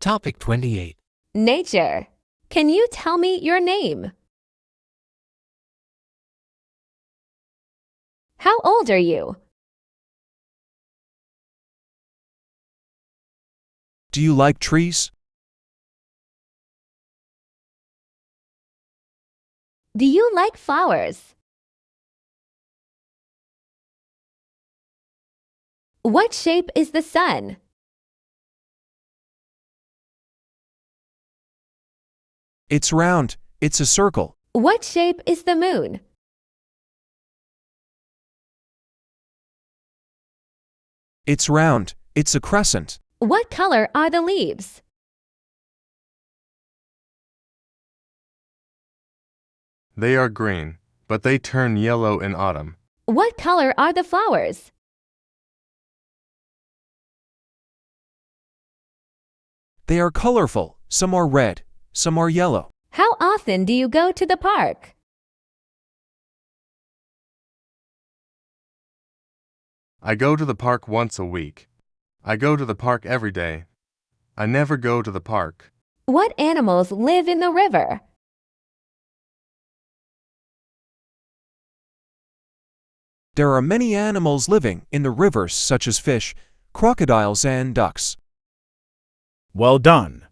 Topic 28. Nature. Can you tell me your name? How old are you? Do you like trees? Do you like flowers? What shape is the sun? It's round. It's a circle. What shape is the moon? It's round. It's a crescent. What color are the leaves? They are green, but they turn yellow in autumn. What color are the flowers? They are colorful. Some are red. Some are yellow. How often do you go to the park? I go to the park once a week. I go to the park every day. I never go to the park. What animals live in the river? There are many animals living in the rivers such as fish, crocodiles and ducks. Well done.